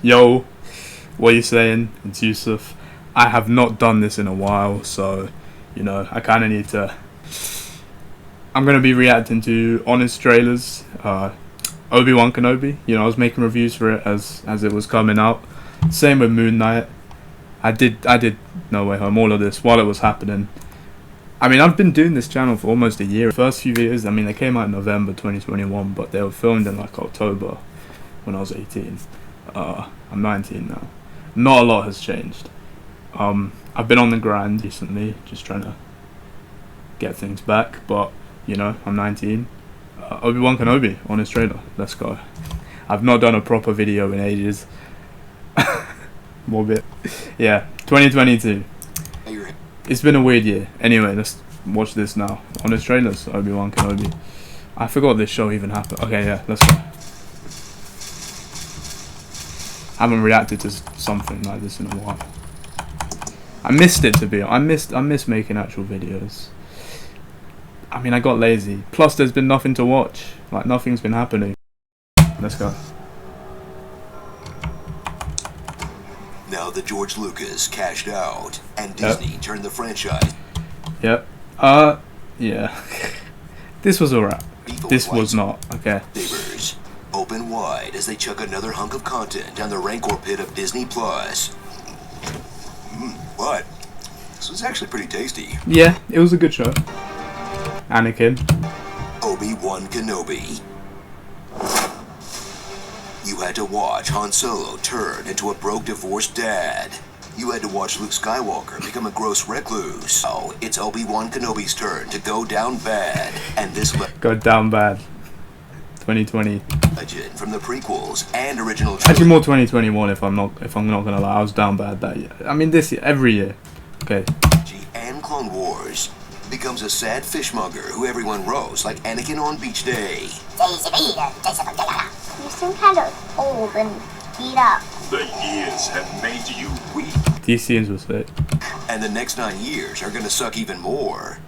Yo, what are you saying? It's Yusuf. I have not done this in a while, so, you know, I kind of need to... I'm going to be reacting to honest trailers. Obi-Wan Kenobi, you know, I was making reviews for it as it was coming out. Same with Moon Knight. I did No Way Home, all of this while it was happening. I mean, I've been doing this channel for almost a year. First few videos, I mean, they came out in November 2021, but they were filmed in like October when I was 18. I'm 19 now. Not a lot has changed. I've been on the grind recently, just trying to get things back, but, you know, I'm 19. Obi-Wan Kenobi, honest trailer, let's go. I've not done a proper video in ages. More bit. Yeah, 2022. It's been a weird year. Anyway, let's watch this now. Honest trailers, Obi-Wan Kenobi. I forgot this show even happened. Okay, yeah, let's go. I haven't reacted to something like this in a while. I missed it, to be honest. I miss making actual videos. I mean, I got lazy. Plus, there's been nothing to watch. Like, nothing's been happening. Let's go. Now that George Lucas cashed out and Disney turned the franchise. Yep. Yeah. This was alright. This was not. Okay. Neighbors open wide as they chuck another hunk of content down the rancor pit of Disney Plus. What? This was actually pretty tasty. Yeah, it was a good show. Anakin. Obi-Wan Kenobi. You had to watch Han Solo turn into a broke, divorced dad. You had to watch Luke Skywalker become a gross recluse. Oh, it's Obi-Wan Kenobi's turn to go down bad. And this go down bad. 2020. Legend from the prequels and original. Actually, more 2021 if I'm not gonna lie. I was down bad that year. I mean, this year, every year. Okay. And Clone Wars becomes a sad fishmonger who everyone roasts like Anakin on beach day. You seem kind of old and beat up. The years have made you weak. These scenes were sick. And the next 9 years are gonna suck even more.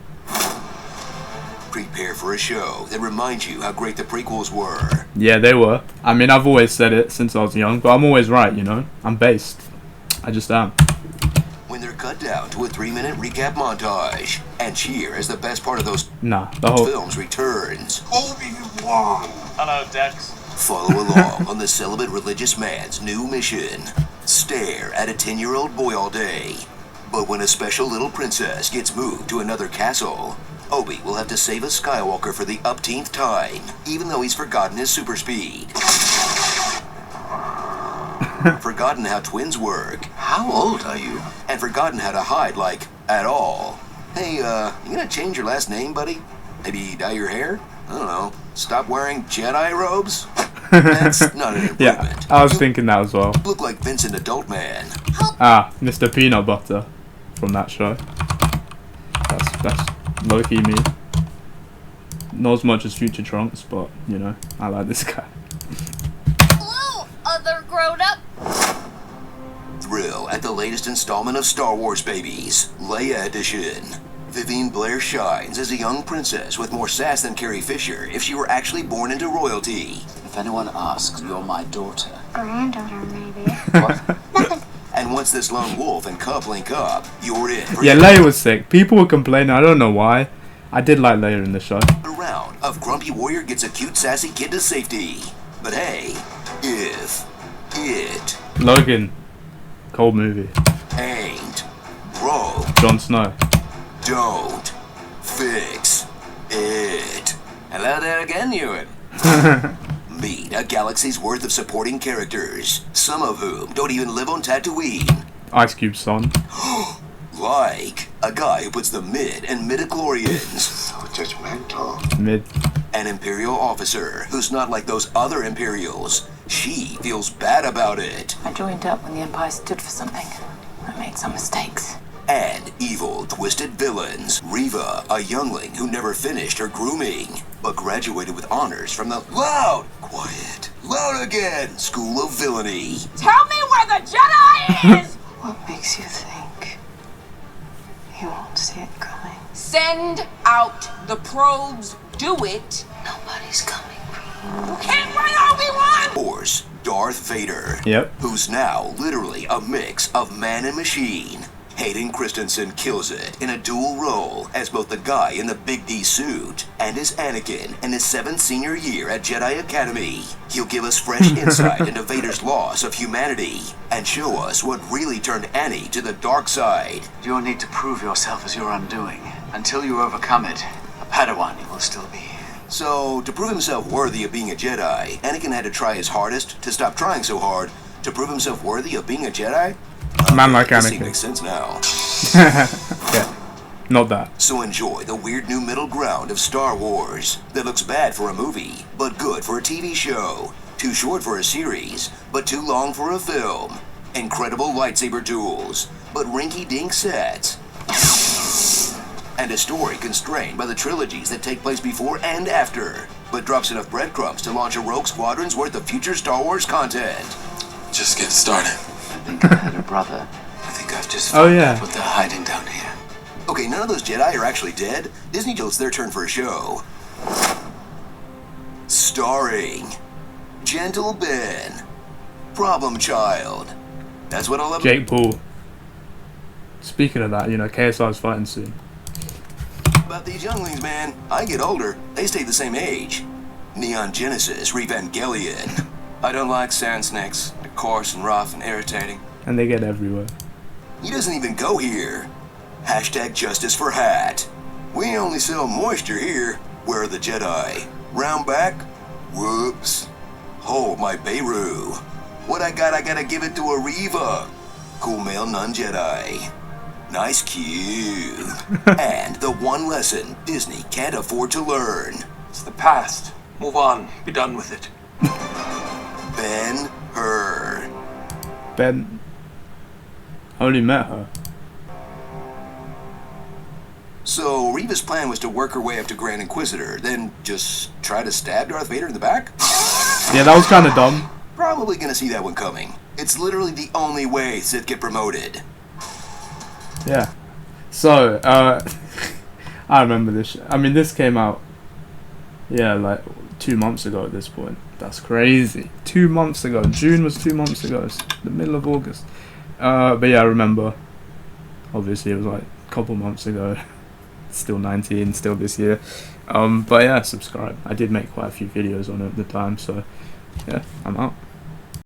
Prepare for a show that reminds you how great the prequels were. Yeah, they were. I mean, I've always said it since I was young, but I'm always right, you know? I'm based. I just am. When they're cut down to a 3-minute recap montage and cheer as the best part of those the whole films returns. Obi-Wan! Hello, Dex. Follow along on the celibate religious man's new mission. Stare at a 10-year-old boy all day. But when a special little princess gets moved to another castle, Obi will have to save a Skywalker for the upteenth time, even though he's forgotten his super speed. Forgotten how twins work. How old are you? And forgotten how to hide, like, at all. Hey, you gonna change your last name, buddy? Maybe dye your hair? I don't know. Stop wearing Jedi robes? That's not an improvement. Yeah, I was thinking that as well. You look like Vincent Adult Man. Ah, Mr. Peanut Butter from that show. That's low-key me. Not as much as Future Trunks, but, you know, I like this guy. Hello, other grown-up. Thrill at the latest installment of Star Wars Babies, Leia Edition. Vivian Blair shines as a young princess with more sass than Carrie Fisher if she were actually born into royalty. If anyone asks, you're my daughter. Granddaughter, maybe. What? Nothing. And once this lone wolf and cub link up, you're in. Yeah, Leia was sick. People were complaining. I don't know why. I did like Leia in the show. A round of Grumpy Warrior gets a cute, sassy kid to safety. But hey, if it Logan, cold movie. ain't broke, Jon Snow. don't fix it. Hello there again, Ewan. Meet a galaxy's worth of supporting characters, some of whom don't even live on Tatooine. Ice Cube's son. Like a guy who puts the mid and midichlorians. So judgmental. Mid. An Imperial officer who's not like those other Imperials. She feels bad about it. I joined up when the Empire stood for something. I made some mistakes. And evil, twisted villains. Reva, a youngling who never finished her grooming, but graduated with honors from the quiet, loud again, School of Villainy. Tell me where the Jedi is! What makes you think you won't see it coming? Send out the probes. Do it. Nobody's coming for you. You can't run Obi-Wan! Wars, Darth Vader. Yep. Who's now literally a mix of man and machine. Hayden Christensen kills it in a dual role as both the guy in the Big D suit and as Anakin in his 7th senior year at Jedi Academy. He'll give us fresh insight into Vader's loss of humanity and show us what really turned Annie to the dark side. Your need to prove yourself is your undoing. Until you overcome it, a Padawan you will still be. So, to prove himself worthy of being a Jedi, Anakin had to try his hardest to stop trying so hard to prove himself worthy of being a Jedi? Man like This Anakin. makes sense now. Yeah. Not that. So enjoy the weird new middle ground of Star Wars that looks bad for a movie, but good for a TV show. Too short for a series, but too long for a film. Incredible lightsaber duels, but rinky-dink sets. And a story constrained by the trilogies that take place before and after, but drops enough breadcrumbs to launch a Rogue Squadron's worth of future Star Wars content. Just get started. I think I had a brother. I think I've just Oh, found yeah. out what they're hiding down here. Okay, none of those Jedi are actually dead. Disney till it's their turn for a show. Starring Gentle Ben, Problem Child. That's what I love. Jake Paul. Speaking of that, you know, KSI's fighting soon. About these younglings, man. I get older, they stay the same age. Neon Genesis Revangelion. I don't like sand snakes. They're coarse and rough and irritating. And they get everywhere. He doesn't even go here. Hashtag justice for Hat. We only sell moisture here. Where are the Jedi? Round back? Whoops. Hold my Beirut. What I gotta give it to a Reva. Cool male non-Jedi. Nice cue. And the one lesson Disney can't afford to learn. It's the past. Move on. Be done with it. Ben-Hur. Ben. I only met her. So Reva's plan was to work her way up to Grand Inquisitor, then just try to stab Darth Vader in the back? Yeah, that was kind of dumb. Probably gonna see that one coming. It's literally the only way Sith get promoted. Yeah. So, I remember this. I mean, this came out, yeah, like 2 months ago at this point. That's crazy. 2 months ago. June was 2 months ago. It's the middle of August. But yeah, I remember. Obviously, it was like a couple months ago. Still 19, still this year. But yeah, subscribe. I did make quite a few videos on it at the time, so yeah, I'm out.